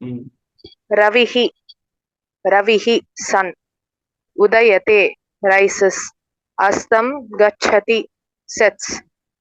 ம். Ravihi, Ravihi, sun. Udayate, rises. Astam gachati, sets.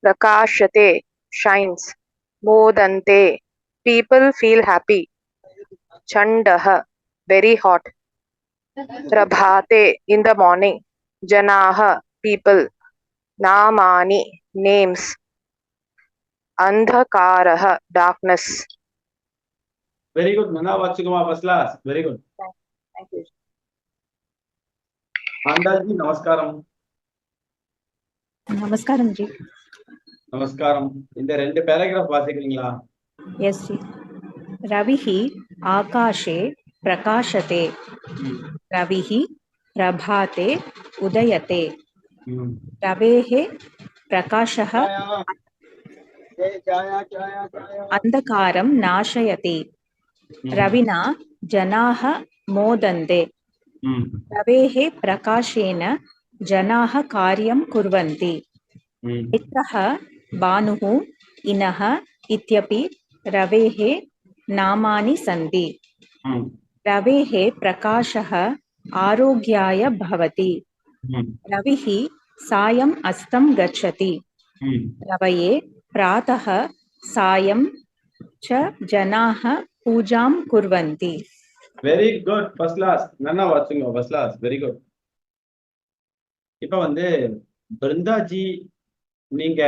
Prakashate, shines. Modante, people feel happy. Chandaha, very hot. Prabhate, in the morning. Janaha, people. Namani, names. Andhakaraha, darkness. Very good. Nana Vachukuma first class. Very good. Thank you. Andaji, namaskaram. நமஸ்காரம் ஜி. நமஸ்காரம். இந்த ரெண்டு paragraph வாசிக்கிறீங்களா? Yes ji. ரவிஹி ஆகாஷே பிரகாஷதே. ரவிஹி பிரபாதே உதயதே. ரவேஹே பிரகாஷः அந்தகாரம் நாசயதி. ரவினா ஜனாः மோதन्ते. ரவேஹே பிரகாஷேன ஜனாः कार्यं कुर्वन्ति. मित्रः भानुः इनः इत्यपि रवेः नामानि सन्ति. रवेः प्रकाशः आरोग्याय भवति. रविः सायम् अस्तं गच्छति. रवये प्रातः सायं च जनाः पूजां कुर्वन्ति. Very good. First class. நல்லா வாசிங்க. First class. Very good. இப்போ பிருந்தாஜி நீங்க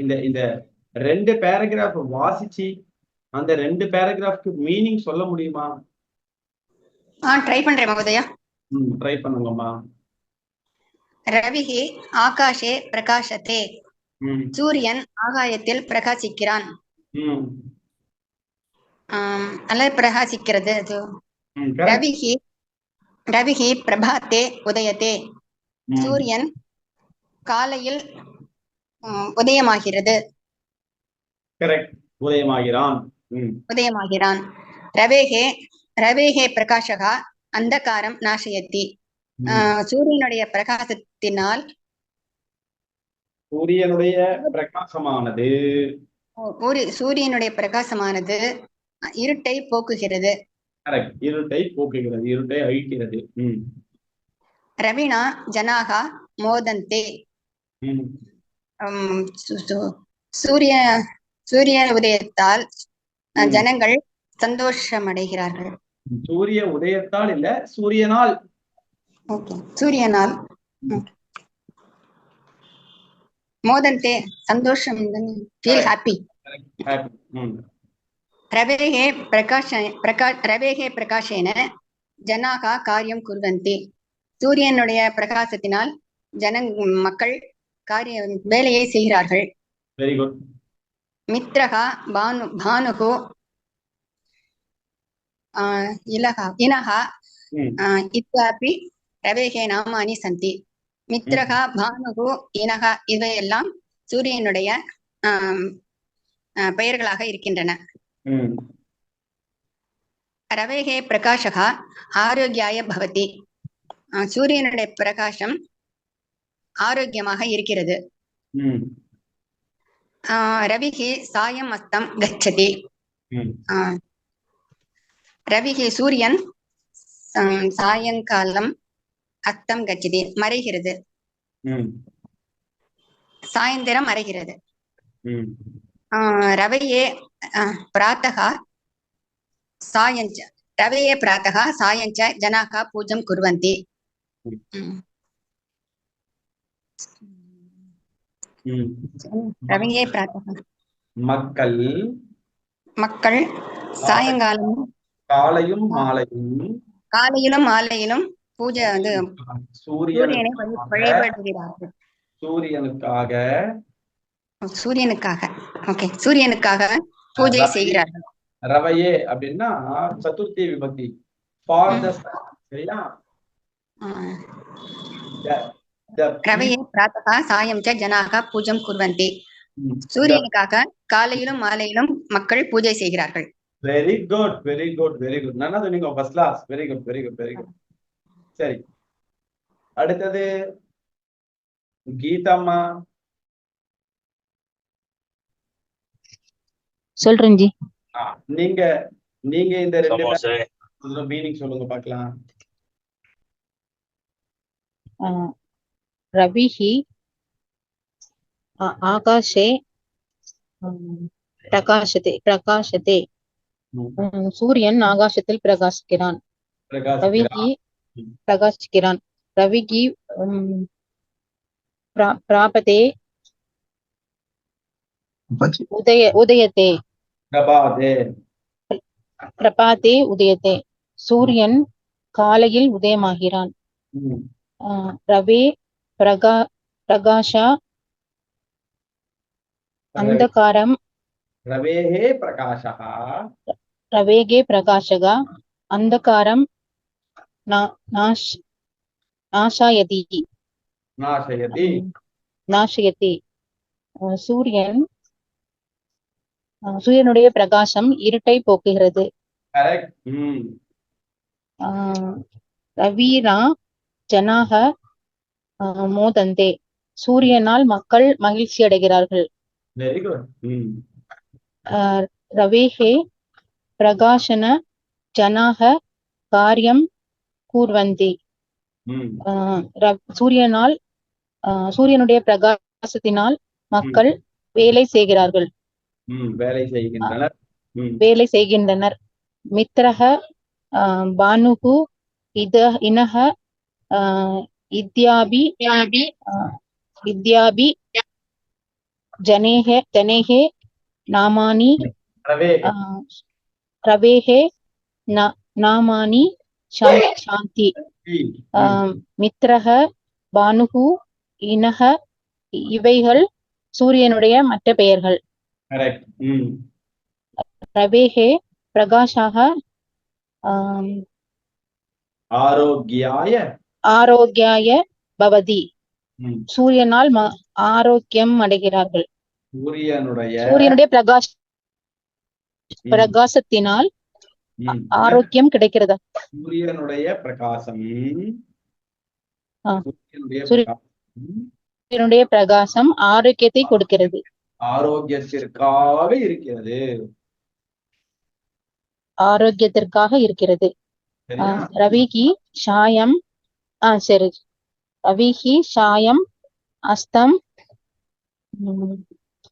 இந்த இந்த ரெண்டு பேராகிராஃப் வாசிச்சு அந்த ரெண்டு பேராகிராஃப்க்கு மீனிங் சொல்ல முடியுமா? ட்ரை பண்றேன் மகோதயா. ட்ரை பண்ணுங்கம்மா. ரவிஹி ஆகாஷே பிரகாசத்தே. சூரியன் ஆகாயத்தில் பிரகாசிக்கிறான். அல்லது பிரகாசிக்கிறது. அது ரவிஹி ரவிஹி பிரபாத்தே உதயத்தே. சூரியன் காலையில் உதயமாகிறது. கரெக்ட். உதயமாகிறான். உதயமாகிறான். ரவேஹே ரவேஹே பிரகாஷகா அந்தகாரம் நாசயத்தி. சூரியனுடைய பிரகாசத்தினால் சூரியனுடைய பிரகாசமானது சூரியனுடைய பிரகாசமானது இருட்டை போக்குகிறது. இருட்டை போக்குகிறது. இருட்டை அழிக்கிறது. ரவினா ஜனாகா மோதந்தே. சூரிய உதயத்தால் ஜனங்கள் சந்தோஷம் அடைகிறார்கள். சூரிய உதயத்தால் இல்ல, சூரியனால். சூரியனால் மோதந்தே சந்தோஷம். Feel happy. ரவேஹே பிரகாஷேன ஜனாகா காரியம் குர்வந்தி. சூரியனுடைய பிரகாசத்தினால் மக்கள் வேலையை செய்கிறார்கள். Very good. மித்ரகா பானுகு இனஹா இத்யாபி ரவேஹே நாமானி சந்தி. மித்ரகா பானுகு இனஹா இவையெல்லாம் சூரியனுடைய பெயர்களாக இருக்கின்றன. ரவேஹே பிரகாஷகா ஆரோக்கியாய பவதி. சூரியனுடைய பிரகாசம் ஆரோக்கியமாக இருக்கிறது. ரவிஹி சாயம் அஸ்தம் கச்சதி. ரவிஹி சூரியன் சாயங்காலம் அஸ்தம் கச்சதி மறைகிறது. சாயந்திரம் மறைகிறது. ரவையே பிராத்தகா சாயஞ்ச. ரவையே பிராத்தகா சாயஞ்ச ஜனாகா பூஜம் குர்வந்தி. ரவையே பிராத்தகா மக்கள் சாயங்காலம் காலையிலும் மாலையிலும் பூஜை சூரியனை வழிபடுகிறார்கள். சூரியனுக்காக பூஜை செய்கிறார்கள். ரவையே அப்படின்னா சதுர்த்தி விபக்தி. For the sun. சரியா? ரவையே பிராத்தகா சாயம் ச ஜனாகா பூஜம் குர்வந்தி. சூரியனுக்காக காலையிலும் மாலையிலும் மக்கள் பூஜை செய்கிறார்கள். Very good, very good, very good. நல்லா சொன்னீங்க. First class. Very good, very good, very good. சரி, அடுத்தது கீதாம்மா. சொல்றேன் ஜி. நீங்க நீங்க இந்த ரெண்டு மீனிங் சொல்லுங்க பார்க்கலாம். ரவிஹி ஆகாஷே பிரகாசத்தே பிரகாசத்தே. சூரியன் ஆகாசத்தில் பிரகாசிக்கிறான். ரவிகி பிரகாசிக்கிறான். ரவிகி பிராபதே உதயத்தே பிரபாதே உதயத்தே. சூரியன் காலையில் உதயமாகிறான். ரவே பிரகாஷா அந்தகாரம் ரவேகே பிரகாஷகா அந்தகாரம் நாசயதி நாசயதி. சூரியனுடைய பிரகாசம் இருட்டை போக்குகிறது. ரவீரா ஜனாக மோதந்தே. சூரியனால் மக்கள் மகிழ்ச்சி அடைகிறார்கள். ரவேஹே பிரகாசன ஜனாக காரியம் கூர்வந்தி. சூரியனுடைய பிரகாசத்தினால் மக்கள் வேலை செய்கிறார்கள். வேலை செய்கின்றனர். மித்ரஹ பானுகு இனஹ இத்யாபி ஜனேஹே நாமானி ரவேஹே நாமானி சாந்தி. மித்ரஹ பானுகு இனஹ இவைகள் சூரியனுடைய மற்ற பெயர்கள். ரவேஹே பிரகாஷாக ஆரோக்கியாய பவதி. சூரியனால் ஆரோக்கியம் அடைகிறார்கள். சூரியனுடைய பிரகாசத்தினால் ஆரோக்கியம் கிடைக்கிறது. சூரியனுடைய பிரகாசம் சூரியனுடைய பிரகாசம் ஆரோக்கியத்தை கொடுக்கிறது. ஆரோக்கியத்திற்காக இருக்கிறது. ஆரோக்கியத்திற்காக இருக்கிறது. ரவிகி சாயம் சரி. ரவிகி சாயம் அஸ்தம்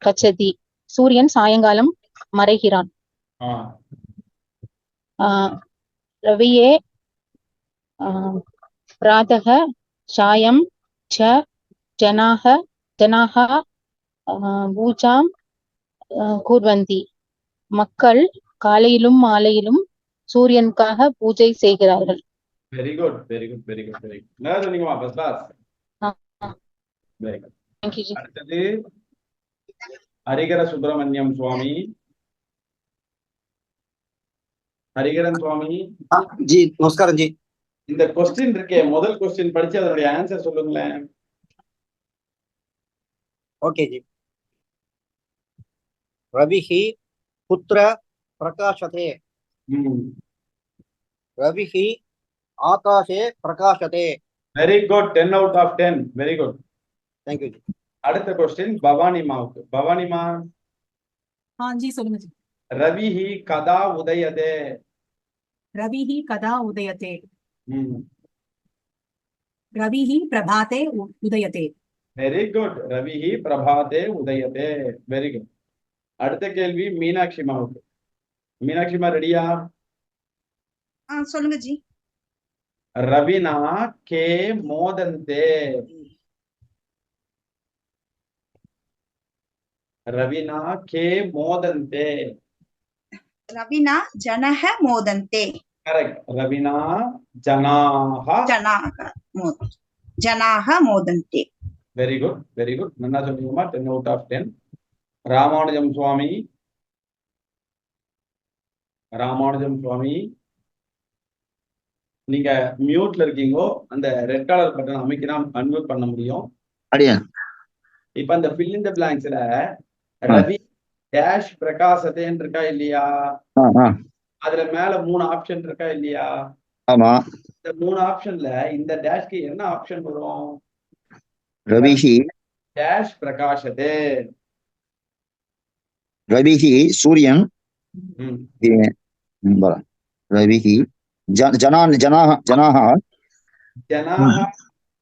கச்சதி. சூரியன் சாயங்காலம் மறைகிறான். ரவியே பிராதக சாயம் ச ஜனாக பூஜாம் கூர்வந்தி. மக்கள் காலையிலும் மாலையிலும் சூரியனுக்காக பூஜை செய்கிறார்கள். Very good very good very good very good. நான் சொன்னீங்கமா first class. Very good. Thank you ji. அடுத்து ஹரிகர சுப்பிரமணியம் சுவாமி. ஹரிகரன் சுவாமி ஜி நமஸ்காரம் ஜி. இந்த क्वेश्चन இருக்கே, முதல் क्वेश्चन படிச்சு அதனுடைய ஆன்சர் சொல்லுங்களேன். ஓகே ஜி. ரவிஹி புத்திர பிரகாசதே. ரவிஹி ஆகாஷே பிரகாசதே. Very good. 10 out of 10. Very good. Thank you ji. அடுத்த क्वेश्चन பவானிமாவுக்கு. பவானிமா. हाँ जी சொல்லுங்க जी. ரவிஹி கதா உதயதே. रविः कदा उदयते. रविः प्रभाते उदयते. Very good. ரவிஹி பிரபாதே உதயதே. Very good. அடுத்த கேள்வி மீனாட்சி மாவுக்கு. மீனாட்சி மா ரெடியா? சொல்லுங்க ஜி. ரவினா கே மோதந்தே. ரவினா கே மோதந்தே. ரவினா ஜனஹ மோதந்தே. கரெக்ட். ரவினா ஜனாஹ மோதந்தே. Very good very good. நல்லா சொன்னீங்கம்மா. 10 out of 10. ராமானுஜம் சுவாமி. ராமானுஜம் சுவாமி நீங்க மியூட்ல இருக்கீங்கோ. அந்த ரெட் கலர் பட்டன் அமைக்கினா அன்மியூட் பண்ண முடியும். அடியா. இப்ப அந்த fill in the blanksல ரவி டேஷ் பிரகாசத்தேன்னு இருக்கா இல்லையா? அதுல மேல 3 ஆப்ஷன் இருக்கா இல்லையா? ஆமா. இந்த 3 ஆப்ஷன்ல இந்த டேஷ்க்கு என்ன ஆப்ஷன் வரும்? ரவிஹி டேஷ் பிரகாசத்தே. ரவிஹி சூரியன் ம். ரவிஹி ஜனாஹ ஜனாஹ ஜனாஹா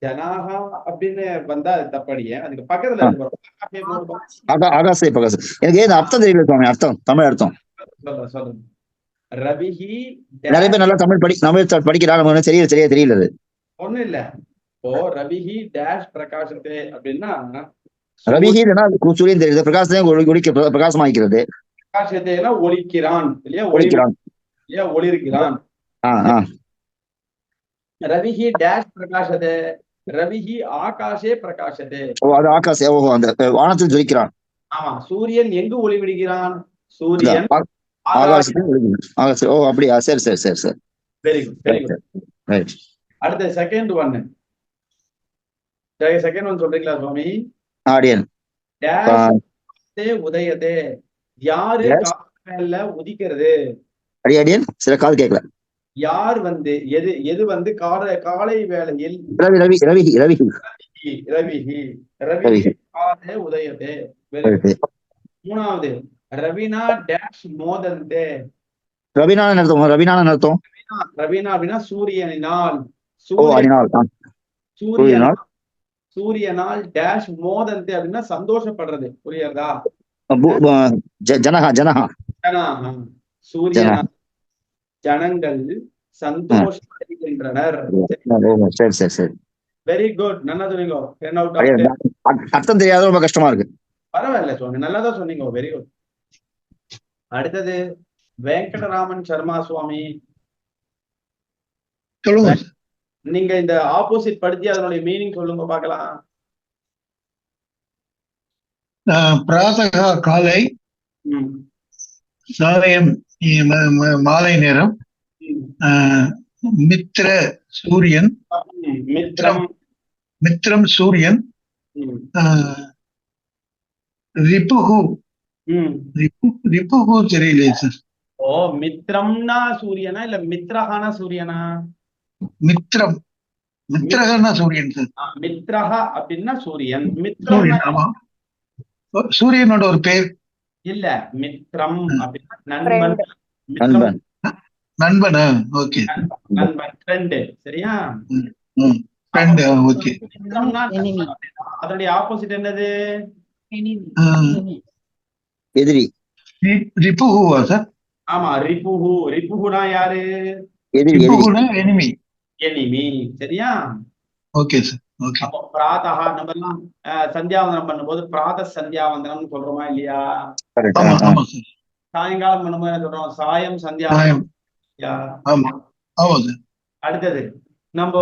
ஜனாஹா அப்படின்னு வந்தா அது தப்படியே. அதுக்கு பக்கத்துல இருக்கு பாரு. ஆகாஷே போடுப்பா. ஆகாசே பகாச. எனக்கு ஏன் அர்த்தம் தெரியல சுவாமி, அர்த்தம் தமிழ் அர்த்தம். சொல்றேன். ரவிஹி நிறைய பேர் நல்லா தமிழ் படிக்கிறாங்க, சரியா தெரியல அது. ஒண்ணும் இல்ல. இப்போ ரவிஹி டேஷ் பிரகாசத்தே அப்படின்னா ரவிஹி சூரியன் தெரியுது, பிரகாசத்தையும் பிரகாசமாக்கிறது. பிரகாசத்தைனா ஒளிக்கிறான் இல்லையா, ஒளிக்கிறான் இல்லையா, ஒளிர்கிறான். ரவிஹி டேஷ் பிரகாசதே, ரவிஹி ஆகாஷே பிரகாசதே. ஓ அது ஆகாஷ், ஓஹோ அந்த வானத்தில் ஜொலிக்கிறான். ஆமா, சூரியன் எங்கு ஒளி விடுகிறான்? சூரியன் ஆகாசத்தில் ஒளிக்கிறான். ஆகாஷ், ஓ அப்படியா, சரி சரி சரி சரி. Very good, very good. Right. அடுத்த செகண்ட் ஒன் சொல்றீங்களா சுவாமி? ஆடியன் டேஷ் உதயதே, யாரு காலையில உதிக்கிறது? அடியன் சில காது கேட்கல. யார் வந்து எது வந்து காலை வேளையில்? ரவிஹி ரவிஹி ரவிஹி ரவிஹி காலே உதயதே. மூணாவது ரவினா டேஷ் மோதந்தே. ரவினான அர்த்தம். ரவினா அப்படின்னா சூரியனினால். சூரியனால் டேஷ் மோதந்தே அப்படின்னா சந்தோஷப்படுறது. புரியுறதா? சூரியனால் ஜனங்கள் சந்தோஷப்படுகின்றனர். வெரி குட், நல்லா சொன்னீங்க. 10 out of 10. அர்த்தம் தெரியாத ரொம்ப கஷ்டமா இருக்கு. பரவாயில்ல சுவாமி, நல்லாதான் சொன்னீங்க. Very good. அடுத்தது வெங்கடராமன் சர்மா சுவாமி, சொல்லுங்க. நீங்க இந்த ஆப்போசிட் படுத்தி அதனுடைய மீனிங் சொல்லுங்க பார்க்கலாம். பிராதகா காலை, சாயம் மாலை நேரம், மித்ர சூரியன், மித்ரம் சூரியன், ரிபுகு தெரியலையே சார். ஓ மித்ரம்னா சூரியனா இல்ல மித்ரஹானா சூரியனா? மித்ரகன்னா சூரியன் சார். மித்ரஹா அப்படின்னா சூரியன். சூரியன், ஆமா. சூரியனோட ஒரு பேர் இல்ல, மித்ரம் அப்படின்னா நண்பனா? ஓகே, நண்பன், ஃப்ரெண்ட். சரியா? Friend, okay. அதனுடைய ஆப்போசிட் என்னது? எதிரி. ரிபுஹுவா சார்? ஆமா, ரிபுஹு. ரிபுஹுனா யாரு? ரிபுஹுனா எனிமி. சரியா? Okay sir, okay. அப்போ பிராதஹா நம்ம எல்லாம் சந்தியாவந்தனம் பண்ணும்போது பிராத சந்தியாவந்தனம் சொல்றோமா இல்லையா? ஆமா சார். சாயங்காலம் பண்ணும்போது என்ன சொல்றோம்? சாயம் சந்தியாவந்தனம். அடுத்தது நம்ம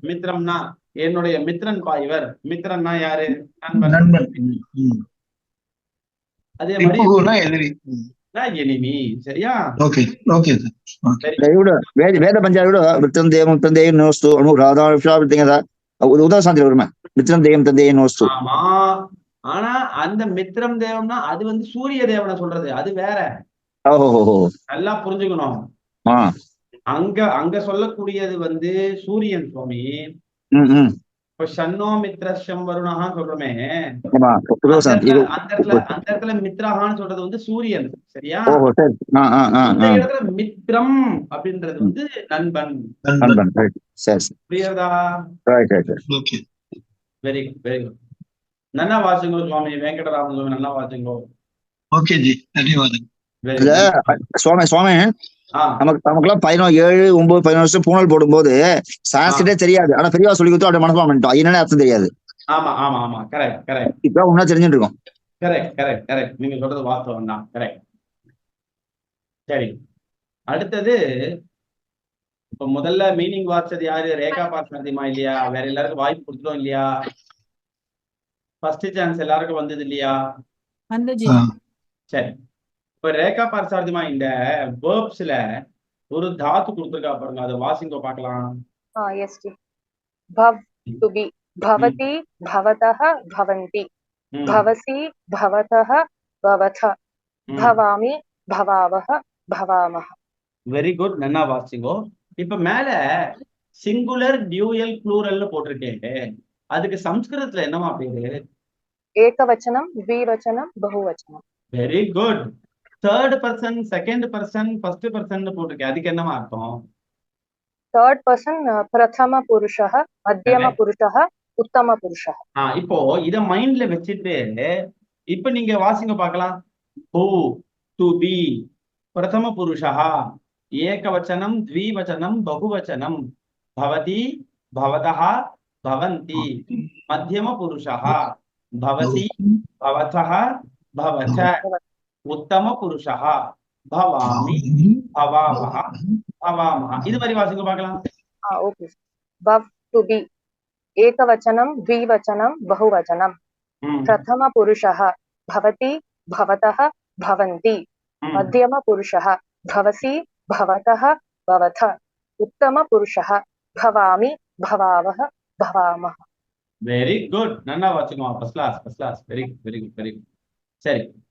மித்ரம்னா என்னுடைய மித்ரன் பாய்வர். மித்ரன்னா யாரு? நண்பன். அதே மாதிரி எனிமி. சரியா? Okay, okay sir. வேத பஞ்சாயோட மித்ரம் தேவம் தந்தேயம் நோஸ்து அனுராதா ஒரு உதாசனத்தில் வருமா? மித்ரம் தேவம் தந்தேயம் நோஸ்து. ஆமா, ஆனா அந்த மித்ரம் தேவம்னா அது வந்து சூரிய தேவனை சொல்றது, அது வேற. நல்லா புரிஞ்சுக்கணும். அங்க சொல்லக்கூடியது வந்து சூரியன் சுவாமி. இப்ப சன்னோ மித்ரஷம் வருணஹா சொல்றோமே, அந்த இடத்துல மித்ரஹான்னு சொல்றது வந்து சூரியன். சரியா? இந்த இடத்துல மித்ரம் அப்படின்றது வந்து நண்பன். புரியுதா? Very good, very good. நல்லா வாசிங்கோ சுவாமி. வெங்கடராமன் சுவாமி நல்லா வாசிங்கோ. Okay G, தன்யவாதம். சுவாமி நமக்குலாம் 7, 9, 11 வருஷம் பூனல் போடும்போது சான்ஸ்கிரிட்டே தெரியாது. ஆனா பெரியவா சொல்லி கொடுத்தோம், அப்படியே மனப்பாடம் பண்ணிட்டோம். என்னன்னு அர்த்தம் தெரியாது. ஆமா ஆமா ஆமா, கரெக்ட் கரெக்ட். இப்ப ஒன்னா தெரிஞ்சுட்டு இருக்கோம். Correct correct correct. நீங்க சொல்றது வாஸ்தவம் தான். கரெக்ட். சரி, அடுத்தது இப்ப முதல்ல மீனிங் வாட்சது யாரு? ரேகா பார்த்திமா இல்லையா? வேற எல்லாருக்கும் வாய்ப்பு கொடுத்துட்டோம் இல்லையா? ஃபர்ஸ்ட் சான்ஸ் எல்லாருக்கும் வந்தது இல்லையா? சரி, இப்ப ரேகா பார்சாரதிமா இந்த வேர்ப்ஸ்ல ஒரு தாத்து கொடுத்திருக்கா பாருங்க, அதை வாசிங்க பார்க்கலாம். எஸ் ஜி. பவ் டு பி, பவதி பவதஹ பவந்தி, பவசி பவதஹ பவத, பவாமி பவாவஹ பவாமஹ. வெரி குட், நல்லா வாசிங்கோ. இப்ப மேல சிங்குலர் டியூயல் ப்ளூரல்னு போட்டிருக்கேன், அதுக்கு சம்ஸ்கிருதத்துல என்னமா பேரு? ஏகவச்சனம், த்விவச்சனம், பகுவச்சனம். Very good. Third person, second person, first person போட்டிருக்கேன். அதுக்கு என்னமா அர்த்தம்? தேர்ட் பர்சன் பிரதம புருஷः, மத்தியம புருஷः, உத்தம புருஷः. இப்போ இத மைண்ட்ல வச்சுட்டு இப்ப நீங்க வாசிங்க பார்க்கலாம். ஹூ, டு பி, பிரதம புருஷः, ஏகவச்சனம், த்விவச்சனம், பகுவச்சனம், பவதி, பவதः, பவந்தி, மத்தியம புருஷः, பவசி, பவதः, பவத, உத்தம புருஷः, பவாமி, பவாவஹ, பவாமஹ. இது மாதிரி வாசிங்க பார்க்கலாம். ஓகே. பவ் டு பி ஏகவச்சனம், த்விவச்சனம், பகுவச்சனம். பிரதம புருஷः भवति, भवतः, भवन्ति. मध्यम पुरुषः भवसि, भवतः, भवथ. उत्तम पुरुषः भवामि, भवावः, भवामः. Very good. நல்லா வாசிக்கோமா. First class, first class. Very good, very good, very good. சரி.